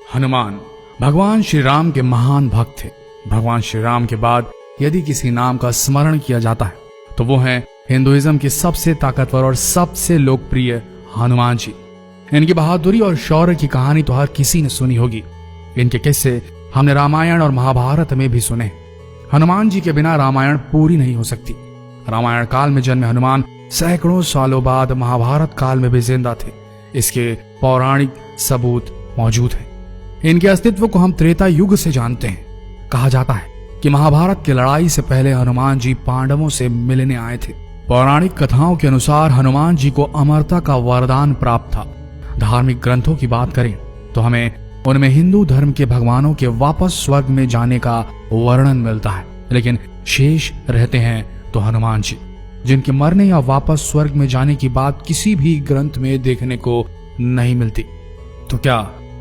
हनुमान भगवान श्री राम के महान भक्त थे। भगवान श्री राम के बाद यदि किसी नाम का स्मरण किया जाता है तो वो है हिंदुइज्म के सबसे ताकतवर और सबसे लोकप्रिय हनुमान जी। इनकी बहादुरी और शौर्य की कहानी तो हर किसी ने सुनी होगी। इनके किस्से हमने रामायण और महाभारत में भी सुने। हनुमान जी के बिना रामायण पूरी नहीं हो सकती। रामायण काल में जन्मे हनुमान सैकड़ों सालों बाद महाभारत काल में भी जिंदा थे। इसके पौराणिक सबूत मौजूद हैं। इनके अस्तित्व को हम त्रेता युग से जानते हैं। कहा जाता है कि महाभारत की लड़ाई से पहले हनुमान जी पांडवों से मिलने आए थे। पौराणिक कथाओं के अनुसार हनुमान जी को अमरता का वरदान प्राप्त था। धार्मिक ग्रंथों की बात करें तो हमें उनमें हिंदू धर्म के भगवानों के वापस स्वर्ग में जाने का वर्णन मिलता है, लेकिन शेष रहते हैं तो हनुमान जी, जिनके मरने या वापस स्वर्ग में जाने की बात किसी भी ग्रंथ में देखने को नहीं मिलती। तो क्या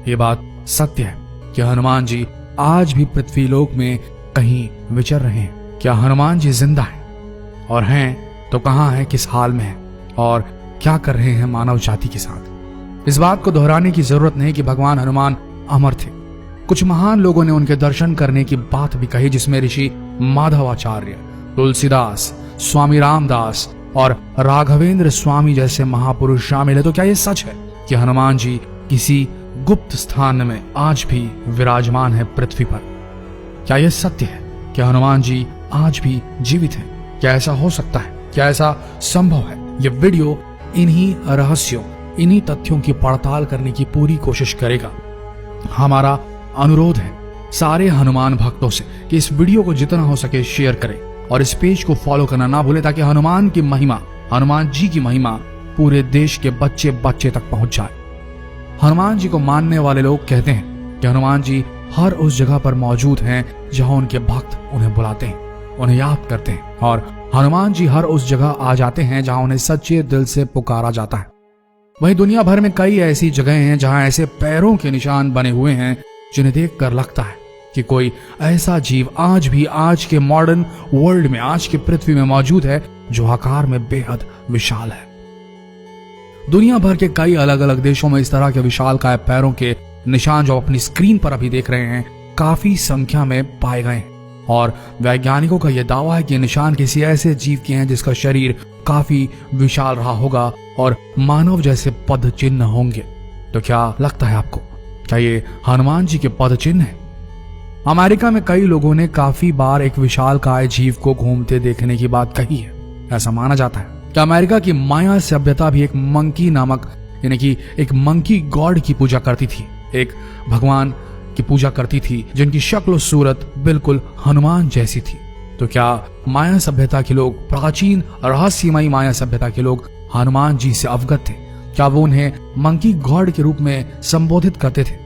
ये बात सत्य है कि हनुमान जी आज भी पृथ्वीलोक में कहीं विचर रहे हैं? क्या हनुमान जी जिंदा हैं? और हैं तो कहां हैं, किस हाल में हैं और क्या कर रहे हैं मानव जाति के साथ? इस बात को दोहराने की जरूरत नहीं कि भगवान हनुमान अमर थे। कुछ महान लोगों ने उनके दर्शन करने की बात भी कही, जिसमें ऋषि माधवाचार्य, तुलसीदास, स्वामी रामदास और राघवेंद्र स्वामी जैसे महापुरुष शामिल है। तो क्या यह सच है कि हनुमान जी किसी गुप्त स्थान में आज भी विराजमान है पृथ्वी पर? क्या यह सत्य है कि हनुमान जी आज भी जीवित हैं? क्या ऐसा हो सकता है? क्या ऐसा संभव है? यह वीडियो इन्हीं रहस्यों, इन्हीं तथ्यों की पड़ताल करने की पूरी कोशिश करेगा। हमारा अनुरोध है सारे हनुमान भक्तों से कि इस वीडियो को जितना हो सके शेयर करें और इस पेज को फॉलो करना ना भूलें, ताकि हनुमान की महिमा, हनुमान जी की महिमा पूरे देश के बच्चे बच्चे तक पहुंच जाए। हनुमान जी को मानने वाले लोग कहते हैं कि हनुमान जी हर उस जगह पर मौजूद हैं जहां उनके भक्त उन्हें बुलाते हैं, उन्हें याद करते हैं, और हनुमान जी हर उस जगह आ जाते हैं जहां उन्हें सच्चे दिल से पुकारा जाता है। वहीं दुनिया भर में कई ऐसी जगहें हैं जहां ऐसे पैरों के निशान बने हुए हैं जिन्हें देखकर लगता है कि कोई ऐसा जीव आज भी आज के मॉडर्न वर्ल्ड में, आज की पृथ्वी में मौजूद है जो आकार में बेहद विशाल है। दुनिया भर के कई अलग अलग देशों में इस तरह के विशालकाय पैरों के निशान जो अपनी स्क्रीन पर अभी देख रहे हैं काफी संख्या में पाए गए हैं, और वैज्ञानिकों का यह दावा है कि निशान किसी ऐसे जीव के हैं जिसका शरीर काफी विशाल रहा होगा और मानव जैसे पद चिन्ह होंगे। तो क्या लगता है आपको, क्या ये हनुमान जी के पद चिन्ह हैं? अमेरिका में कई लोगों ने काफी बार एक विशालकाय जीव को घूमते देखने की बात कही है। ऐसा माना जाता है कि अमेरिका की माया सभ्यता भी एक मंकी नामक, यानी कि एक मंकी गॉड की पूजा करती थी, एक भगवान की पूजा करती थी जिनकी शक्ल और सूरत बिल्कुल हनुमान जैसी थी। तो क्या माया सभ्यता के लोग, प्राचीन रहस्यमयी माया सभ्यता के लोग हनुमान जी से अवगत थे? क्या वो उन्हें मंकी गॉड के रूप में संबोधित करते थे?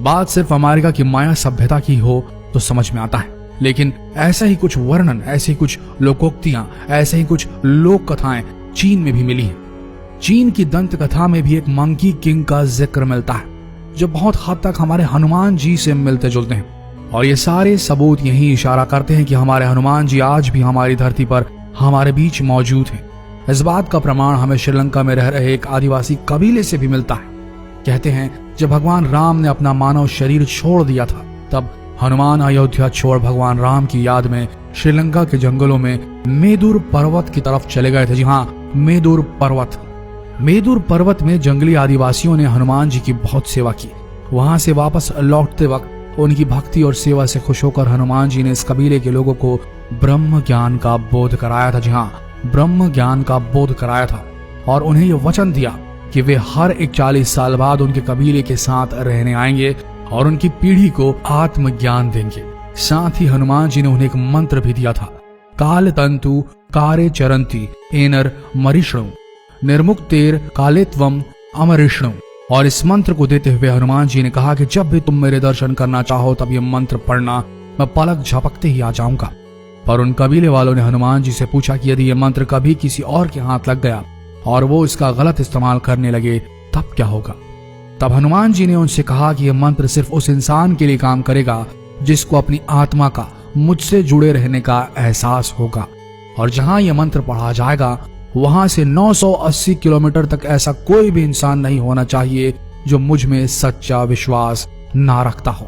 बात सिर्फ अमेरिका की माया सभ्यता की हो तो समझ में आता है, लेकिन ऐसा ही कुछ वर्णन, ऐसी कुछ लोकोक्तियां, ऐसे ही कुछ लोक कथाएं चीन में भी मिली हैं। चीन की दंत कथा में भी एक मंकी किंग का जिक्र मिलता है जो बहुत हद तक हमारे हनुमान जी से मिलते जुलते हैं, और ये सारे सबूत यही इशारा करते हैं कि हमारे हनुमान जी आज भी हमारी धरती पर हमारे बीच मौजूद हैं। इस बात का प्रमाण हमें श्रीलंका में रह रहे एक आदिवासी कबीले से भी मिलता है। कहते हैं जब भगवान राम ने अपना मानव शरीर छोड़ दिया था, तब हनुमान अयोध्या छोड़ भगवान राम की याद में श्रीलंका के जंगलों में मेदुर पर्वत की तरफ चले गए थे। जी हाँ, मेदुर पर्वत। मेदुर पर्वत में जंगली आदिवासियों ने हनुमान जी की बहुत सेवा की। वहां से वापस लौटते वक्त उनकी भक्ति और सेवा से खुश होकर हनुमान जी ने इस कबीले के लोगों को ब्रह्म ज्ञान का बोध कराया था। जी हाँ, ब्रह्म ज्ञान का बोध कराया था, और उन्हें यह वचन दिया कि वे हर एक 40 साल बाद उनके कबीले के साथ रहने आएंगे और उनकी पीढ़ी को आत्मज्ञान देंगे। साथ ही हनुमान जी ने उन्हें एक मंत्र भी दिया था, काल तंतु कारे चरंती एनर मरिष्णु निर्मुक्तेर कालेत्वम अमरिष्णु। और इस मंत्र को देते हुए हनुमान जी ने कहा कि जब भी तुम मेरे दर्शन करना चाहो तब ये मंत्र पढ़ना, मैं पलक झपकते ही आ जाऊंगा। पर उन कबीले वालों ने हनुमान जी से पूछा कि यदि ये मंत्र कभी किसी और के हाथ लग गया और वो इसका गलत इस्तेमाल करने लगे तब क्या होगा? तब हनुमान जी ने उनसे कहा कि यह मंत्र सिर्फ उस इंसान के लिए काम करेगा जिसको अपनी आत्मा का, मुझसे जुड़े रहने का एहसास होगा, और जहां यह मंत्र पढ़ा जाएगा वहां से 980 किलोमीटर तक ऐसा कोई भी इंसान नहीं होना चाहिए जो मुझ में सच्चा विश्वास ना रखता हो।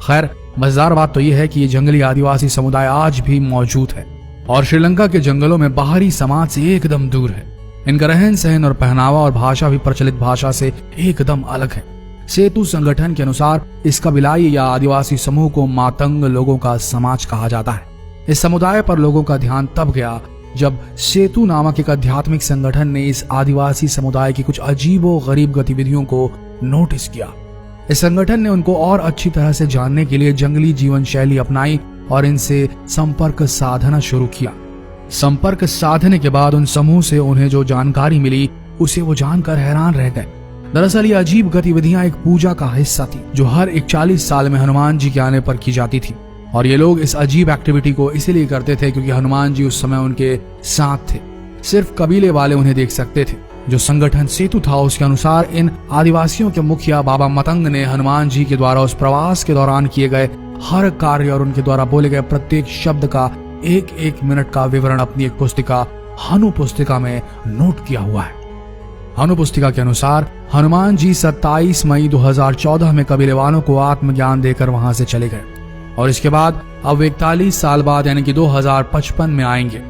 खैर, मजेदार बात तो यह है कि ये जंगली आदिवासी समुदाय आज भी मौजूद है और श्रीलंका के जंगलों में बाहरी समाज से एकदम दूर है। इनका रहन सहन और पहनावा और भाषा भी प्रचलित भाषा से एकदम अलग है। सेतु संगठन के अनुसार इस कबीलाई या आदिवासी समूह को मातंग लोगों का समाज कहा जाता है। इस समुदाय पर लोगों का ध्यान तब गया जब सेतु नामक एक आध्यात्मिक संगठन ने इस आदिवासी समुदाय की कुछ अजीबो गरीब गतिविधियों को नोटिस किया। इस संगठन ने उनको और अच्छी तरह से जानने के लिए जंगली जीवन शैली अपनाई और इनसे संपर्क साधना शुरू किया। संपर्क साधने के बाद उन समूह से उन्हें जो जानकारी मिली उसे वो जानकर हैरान रह गए। दरअसल ये अजीब गतिविधियां एक पूजा का हिस्सा थी जो हर 41 साल में हनुमान जी के आने पर की जाती थी और ये लोग इस अजीब एक्टिविटी को इसीलिए करते थे क्योंकि हनुमान जी उस समय उनके साथ थे। सिर्फ कबीले वाले उन्हें देख सकते थे। जो संगठन सेतु था उसके अनुसार इन आदिवासियों के मुखिया बाबा मतंग ने हनुमान जी के द्वारा उस प्रवास के दौरान किए गए हर कार्य और उनके द्वारा बोले गए प्रत्येक शब्द का एक मिनट का विवरण अपनी एक पुस्तिका हनु पुस्तिका में नोट किया हुआ है। हनु पुस्तिका के अनुसार हनुमान जी 27 मई 2014 में कबीले वालों को आत्मज्ञान देकर वहां से चले गए और इसके बाद अब 41 साल बाद यानी कि 2055 में आएंगे।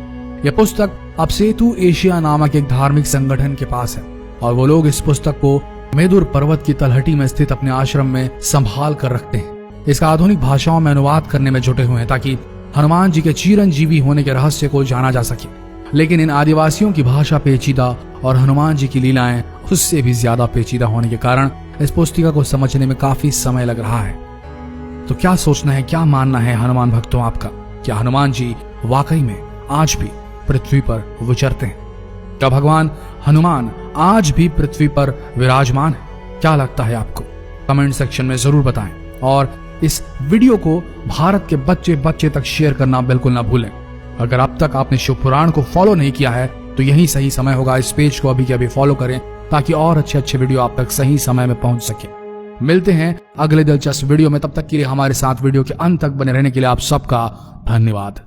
यह पुस्तक अब सेतु एशिया नामक एक धार्मिक संगठन के पास है और वो लोग इस पुस्तक को मेदुर पर्वत की तलहटी में स्थित अपने आश्रम में संभाल कर रखते हैं। इसका आधुनिक भाषाओं में अनुवाद करने में जुटे हुए हैं ताकि हनुमान जी के चिरंजीवी होने के रहस्य को जाना जा सके। लेकिन इन आदिवासियों की भाषा पेचीदा और हनुमान जी की लीलाएं उससे भी ज्यादा पेचीदा होने के कारण इस पुस्तिका को समझने में काफी समय लग रहा है। तो क्या सोचना है, क्या मानना है हनुमान भक्तों आपका? क्या हनुमान जी वाकई में आज भी पृथ्वी पर विचरते हैं? क्या भगवान हनुमान आज भी पृथ्वी पर विराजमान है? क्या लगता है आपको? कमेंट सेक्शन में जरूर बताएं और इस वीडियो को भारत के बच्चे बच्चे तक शेयर करना बिल्कुल ना भूलें। अगर अब तक आपने शिव पुराण को फॉलो नहीं किया है तो यही सही समय होगा, इस पेज को अभी के अभी फॉलो करें ताकि और अच्छे वीडियो आप तक सही समय में पहुंच सके। मिलते हैं अगले दिलचस्प वीडियो में, तब तक के लिए हमारे साथ वीडियो के अंत तक बने रहने के लिए आप सबका धन्यवाद।